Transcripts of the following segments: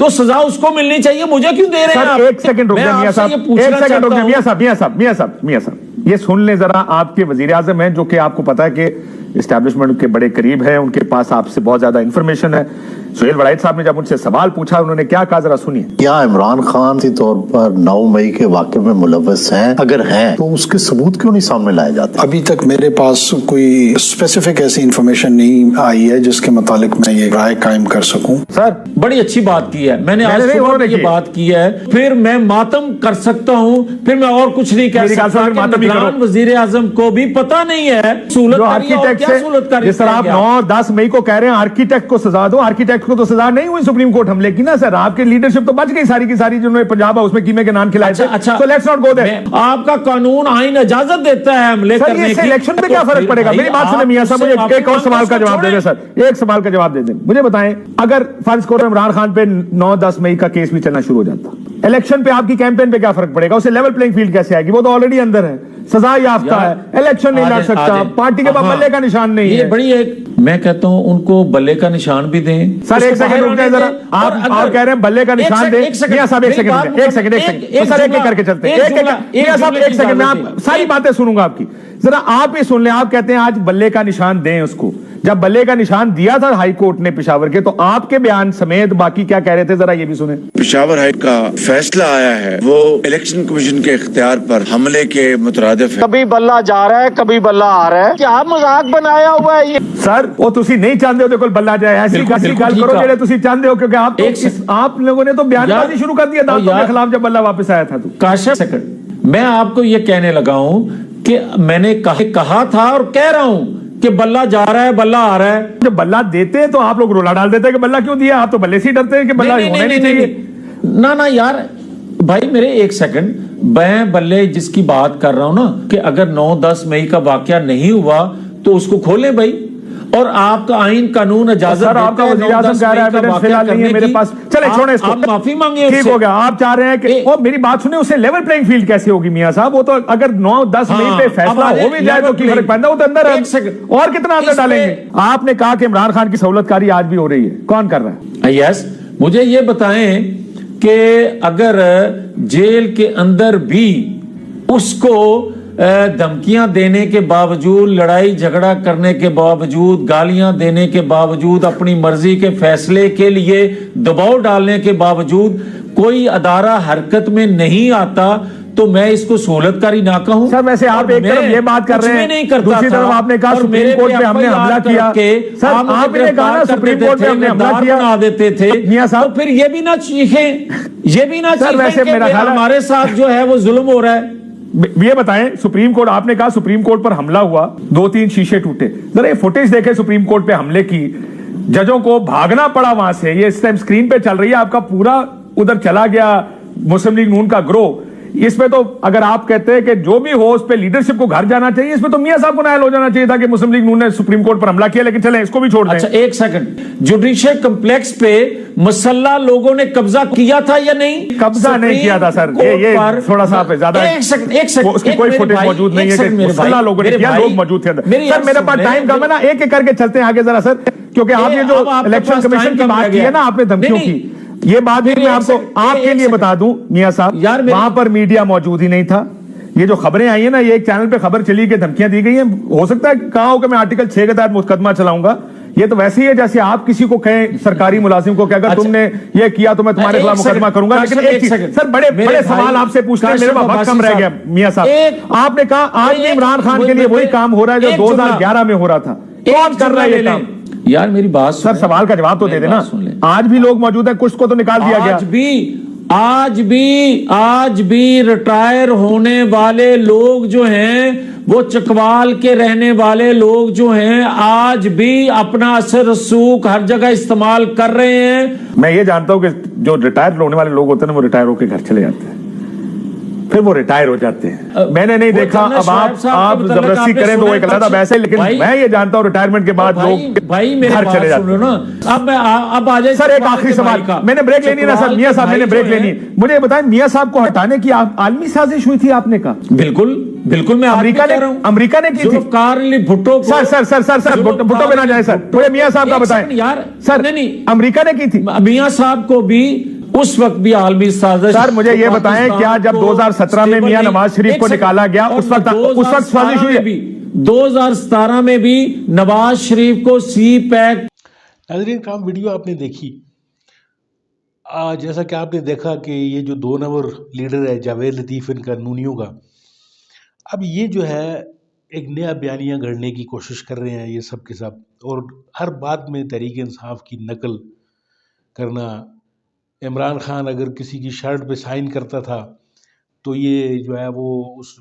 تو سزا اس کو ملنی چاہیے, مجھے کیوں دے رہے ہیں آپ؟ ایک سیکنڈ رک جائیں میاں صاحب, ایک سیکنڈ رک جائیں میاں صاحب, یہ سن لیں ذرا. آپ کے وزیر اعظم ہیں جو کہ آپ کو پتا ہے کہ اسٹیبلشمنٹ کے بڑے قریب ہیں, ان کے پاس آپ سے بہت زیادہ انفارمیشن ہے. سہیل وڑائچ صاحب نے جب ان سے سوال پوچھا انہوں نے کیا کہا, ذرا سنیے. کیا عمران خان اسی طور پر 9 مئی کے واقعے میں ملوث ہیں؟ اگر ہیں تو اس کے ثبوت کیوں نہیں سامنے لائے جاتے؟ ابھی تک میرے پاس کوئی اسپیسیفک ایسی انفارمیشن نہیں آئی ہے جس کے متعلق میں یہ رائے قائم کر سکوں. سر بڑی اچھی بات کی ہے, میں نے آج صبح یہ بات کی ہے, پھر میں ماتم کر سکتا ہوں, پھر میں اور کچھ نہیں کہہ سکتا. عمران وزیر اعظم کو بھی پتہ نہیں ہے جس طرح آپ 9-10 مئی کو کہہ رہے ہیں آرکیٹیکٹ کو سزا دو, آرکیٹیکٹ کو تو سزا نہیں ہوئی سپریم کورٹ حملے کی نا سر. آپ کے لیڈرشپ تو بچ گئی ساری کی ساری, جنہوں نے پنجاب اس میں قیمے کے نان کھلائے تھے. So let's not go there. آپ کا قانون آئین اجازت دیتا ہے حملے کرنے کی. سر یہ الیکشن پہ کیا فرق پڑے گا؟ میری بات سنیں میاں صاحب, مجھے ایک اور سوال کا جواب دے دیں سر, ایک سوال کا جواب دے دیں. مجھے بتائیں اگر فرض کرو عمران خان پہ 9-10 مئی کا کیس بھی چلنا شروع ہو جاتا, الیکشن پہ آپ کی کیمپین پہ کیا فرق پڑے گا؟ اسے لیول پلینگ فیلڈ کیسے آئے گی؟ وہ تو آلریڈی اندر ہے, سزا یافتہ ہے, الیکشن نہیں لڑ سکتا, پارٹی کے پاس بلے کا نشان نہیں ہے. یہ بڑی ایک, میں کہتا ہوں ان کو بلے کا نشان بھی دیں. سر ایک سیکنڈ رک جائیں ذرا, آپ کہہ رہے ہیں بلے کا نشان دیں. میاں صاحب ایک سیکنڈ سر ایک کر کے چلتے ہیں. میاں صاحب ایک سیکنڈ, میں آپ ساری باتیں سنوں گا آپ کی, ذرا آپ ہی سن لیں. آپ کہتے ہیں آج بلے کا نشان دیں اس کو, جب بلے کا نشان دیا تھا ہائی کورٹ نے پشاور کے, تو آپ کے بیان سمیت باقی کیا کہہ رہے تھے, ذرا یہ بھی سنیں. پشاور ہائی کا فیصلہ آیا ہے وہ الیکشن کمیشن کے اختیار پر حملے کے مترادف ہے. کبھی بلہ جا رہا ہے کبھی بلہ آ رہا ہے, کیا مذاق بنایا ہوا ہے یہ؟ سر وہ تسی نہیں چاہتے ہو دیکھو بلہ جائے, ایسی گل کرو جڑے تسی چاہتے ہو, کیونکہ آپ لوگوں نے تو بیان بازی شروع کر دیا دانتوں کے خلاف جب بلہ واپس آیا تھا. تو کاشف سیکنڈ, میں آپ کو یہ کہنے لگا ہوں کہ میں نے کہا تھا اور کہہ رہا ہوں کہ بلہ جا رہا ہے بلہ آ رہا ہے. جب بلہ دیتے ہیں تو آپ لوگ رولا ڈال دیتے ہیں کہ بلہ کیوں دیا, آپ تو بلے سے ڈرتے ہیں کہ بلہ ہونے نہیں چاہیے. نہ یار بھائی میرے ایک سیکنڈ, میں بلے جس کی بات کر رہا ہوں نا کہ اگر 9-10 مئی کا واقعہ نہیں ہوا تو اس کو کھولیں بھائی, اور آپ کا آئین قانون اجازت دیتا ہے. آپ کا وزیر اعظم کہہ رہا ہے ایویڈنس فی الحال نہیں ہے میرے پاس, چلے چھوڑیں اس کو, آپ معافی مانگیں. ٹھیک ہو گیا, آپ چاہ رہے ہیں کہ وہ میری بات سنیں, اسے لیول پلینگ فیلڈ کیسے ہوگی میاں صاحب؟ وہ تو اگر 9-10 مئی پہ فیصلہ ہو بھی جائے تو کی فرق پڑتا ہے, وہ تو اندر ہے, اور کتنا اندر ڈالیں گے؟ آپ نے کہا کہ عمران خان کی سہولت کاری آج بھی ہو رہی ہے, کون کر رہا ہے؟ یس, مجھے یہ بتائیں کہ اگر جیل کے اندر بھی اس کو دھمکیاں دینے کے باوجود, لڑائی جھگڑا کرنے کے باوجود, گالیاں دینے کے باوجود, اپنی مرضی کے فیصلے کے لیے دباؤ ڈالنے کے باوجود کوئی ادارہ حرکت میں نہیں آتا, تو میں اس کو سہولت کاری نہ کہوں. سر ویسے آپ ایک طرف یہ بات کر رہے ہیں, دوسری طرف آپ نے کہا سپریم کورٹ پہ ہم نے حملہ کیا. سر آپ نے کہا نا سپریم کورٹ پہ ہم نے حملہ کیا, بنا دیتے تھے میاں صاحب, تو پھر یہ بھی نہ چیخیں, یہ بھی نہ چیخیں کہ ہمارے ساتھ جو ہے وہ ظلم ہو رہا ہے. یہ بتائیں سپریم کورٹ, آپ نے کہا سپریم کورٹ پر حملہ ہوا, 2-3 شیشے ٹوٹے, ذرا یہ فوٹیج دیکھیں سپریم کورٹ پہ حملے کی, ججوں کو بھاگنا پڑا وہاں سے. یہ اس ٹائم سکرین پہ چل رہی ہے, آپ کا پورا ادھر چلا گیا مسلم لیگ نون کا گروہ. اس پہ تو اگر آپ کہتے ہیں کہ جو بھی ہو اس پہ لیڈرشپ کو گھر جانا چاہیے, اس پہ تو میاں صاحب کو نائل ہو جانا چاہیے تھا کہ مسلم لیگ نون نے سپریم کورٹ پر حملہ کیا, لیکن چلیں اس کو بھی چھوڑ دیں. اچھا ایک سیکنڈ, جوڈیشل کمپلیکس پہ مسلح لوگوں نے قبضہ کیا تھا یا نہیں؟ قبضہ نہیں کیا تھا سر, یہ تھوڑا سا زیادہ, اس کی کوئی فوٹیج موجود نہیں ہے کہ مسلح لوگوں نے کیا, لوگ موجود تھے. سر میرے پاس ٹائم کم ہے نا, ایک ایک کر کے چلتے ہیں آگے ذرا سر, کیونکہ آپ یہ جو الیکشن کمیشن کی بات کی ہے نا آپ نے دھمکیوں کی, یہ بات بھی میں آپ کو آپ کے لیے بتا دوں میاں صاحب, وہاں پر میڈیا موجود ہی نہیں تھا. یہ جو خبریں آئی ہیں نا, یہ ایک چینل پہ خبر چلی کہ دھمکیاں دی گئی ہیں, ہو سکتا ہے کہا ہو کہ میں آرٹیکل 6 کے تحت مقدمہ چلاؤں گا. یہ تو ویسے ہی ہے جیسے آپ کسی کو کہیں سرکاری ملازم کو کہ اگر تم نے یہ کیا تو میں تمہارے خلاف مقدمہ کروں گا. لیکن ایک سر بڑے سوال آپ سے پوچھتے ہیں, میرے پاس وقت کم رہ گیا میاں صاحب. آپ نے کہا آج بھی عمران خان کے لیے وہی کام ہو رہا ہے جو 2011 میں ہو رہا تھا, کون کر رہا ہے یہ کام؟ یار میری بات سر, سوال کا جواب تو دے دینا. آج بھی لوگ موجود ہیں, کچھ کو تو نکال دیا گیا. آج بھی ریٹائر ہونے والے لوگ جو ہیں, وہ چکوال کے رہنے والے لوگ جو ہیں, آج بھی اپنا اثر رسوخ ہر جگہ استعمال کر رہے ہیں. میں یہ جانتا ہوں کہ جو ریٹائر ہونے والے لوگ ہوتے ہیں وہ ریٹائر ہو کے گھر چلے جاتے ہیں, پھر وہ ریٹائر ہو جاتے ہیں. میں نے نہیں دیکھا, اب آپ زبردستی کریں تو وہ ایک علیحدہ بحث ہے, لیکن میں یہ جانتا ہوں ریٹائرمنٹ کے بعد لوگ گھر چلے جاتے ہیں. اب آ جائے سر ایک آخری سوال, میں نے بریک لینی نا سر, میاں صاحب میں نے بریک لینی. مجھے بتائیں میاں صاحب کو ہٹانے کی عالمی سازش ہوئی تھی, آپ نے کہا بالکل بالکل میں امریکہ نے کی تھی ذوالفقار علی بھٹو کو سر بھٹو پہ نہ جائیں سر، مجھے میاں صاحب کا بتائیں یار سر، نہیں امریکہ نے کی تھی میاں صاحب کو بھی اس وقت بھی عالمی سازش. سر مجھے یہ بتائیں کیا جب 2017 میں میاں نواز شریف کو نکالا گیا اس وقت سازش ہوئی ہے؟ 2017 میں بھی نواز شریف کو سی پیک. ناظرین کرام ویڈیو آپ نے دیکھی، جیسا کہ آپ نے دیکھا کہ یہ جو 2 نمبر لیڈر ہے جاوید لطیف ان کا نونیوں کا، اب یہ جو ہے ایک نیا بیانیہ گھڑنے کی کوشش کر رہے ہیں یہ سب کے سب، اور ہر بات میں تحریک انصاف کی نقل کرنا. عمران خان اگر کسی کی شرٹ پہ سائن کرتا تھا تو یہ جو ہے وہ اس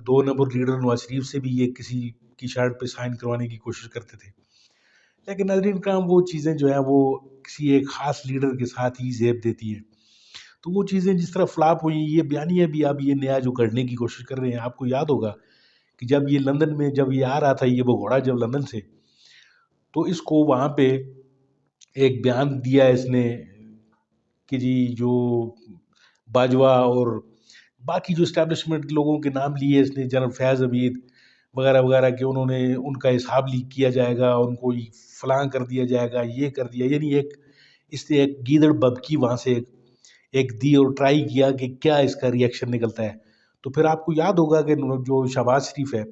2 نمبر لیڈر نواز شریف سے بھی یہ کسی کی شرٹ پہ سائن کروانے کی کوشش کرتے تھے. لیکن ناظرین کرام وہ چیزیں جو ہیں وہ کسی ایک خاص لیڈر کے ساتھ ہی زیب دیتی ہیں. تو وہ چیزیں جس طرح فلاپ ہوئی، یہ بیانیہ بھی اب یہ نیا جو کرنے کی کوشش کر رہے ہیں. آپ کو یاد ہوگا کہ جب یہ لندن میں جب یہ آ رہا تھا یہ بھگوڑا جب لندن سے، تو اس کو وہاں پہ ایک بیان دیا اس نے کہ جی جو باجوہ اور باقی جو اسٹیبلشمنٹ لوگوں کے نام لیے اس نے، جنرل فیض حمید وغیرہ وغیرہ، کہ انہوں نے ان کا حساب لیک کیا جائے گا، ان کو فلاں کر دیا جائے گا، یہ کر دیا. یعنی ایک اس نے ایک گیدڑ ببکی وہاں سے ایک دی اور ٹرائی کیا کہ کیا اس کا ری ایکشن نکلتا ہے. تو پھر آپ کو یاد ہوگا کہ جو شہباز شریف ہے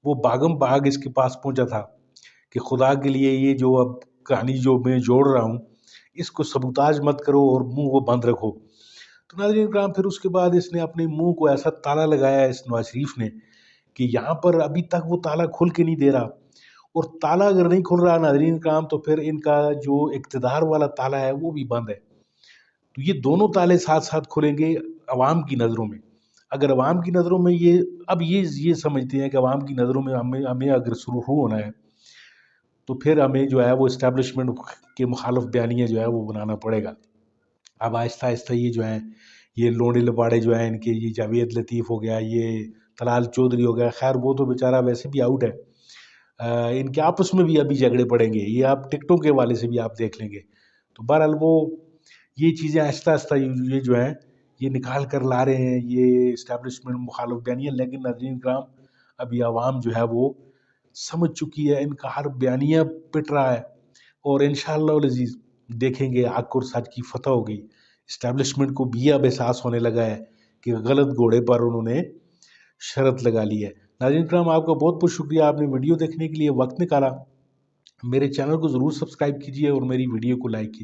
وہ باغم باغ اس کے پاس پہنچا تھا کہ خدا کے لیے یہ جو اب کہانی جو میں جوڑ رہا ہوں اس کو سبوتاج مت کرو اور منہ کو بند رکھو. تو ناظرین کرام پھر اس کے بعد اس نے اپنے منہ کو ایسا تالا لگایا اس نواز شریف نے کہ یہاں پر ابھی تک وہ تالا کھل کے نہیں دے رہا. اور تالا اگر نہیں کھل رہا ناظرین کرام تو پھر ان کا جو اقتدار والا تالا ہے وہ بھی بند ہے. تو یہ دونوں تالے ساتھ ساتھ کھلیں گے عوام کی نظروں میں. اگر عوام کی نظروں میں یہ سمجھتے ہیں کہ عوام کی نظروں میں ہمیں اگر سرخرو ہونا ہے تو پھر ہمیں جو ہے وہ اسٹیبلشمنٹ کے مخالف بیانیہ جو ہے وہ بنانا پڑے گا. اب آہستہ آہستہ یہ جو ہیں یہ لونڈے لپاڑے جو ہیں ان کے، یہ جاوید لطیف ہو گیا، یہ طلال چودھری ہو گیا، خیر وہ تو بیچارہ ویسے بھی آؤٹ ہے، ان کے آپس میں بھی ابھی جھگڑے پڑیں گے. یہ آپ ٹکٹوں کے حوالے سے بھی آپ دیکھ لیں گے. تو بہرحال وہ یہ چیزیں آہستہ آہستہ یہ جو ہیں یہ نکال کر لا رہے ہیں یہ اسٹیبلشمنٹ مخالف بیانیہ. لیکن ناظرین کرام ابھی عوام جو ہے وہ سمجھ چکی ہے، ان کا ہر بیانیہ پٹ رہا ہے، اور انشاءاللہ العزیز دیکھیں گے حق اور سچ کی فتح ہوگی. اسٹیبلشمنٹ کو بھی اب احساس ہونے لگا ہے کہ غلط گھوڑے پر انہوں نے شرط لگا لی ہے. ناظرین کرام آپ کا بہت بہت شکریہ، آپ نے ویڈیو دیکھنے کے لیے وقت نکالا. میرے چینل کو ضرور سبسکرائب کیجیے اور میری ویڈیو کو لائک کیجیے.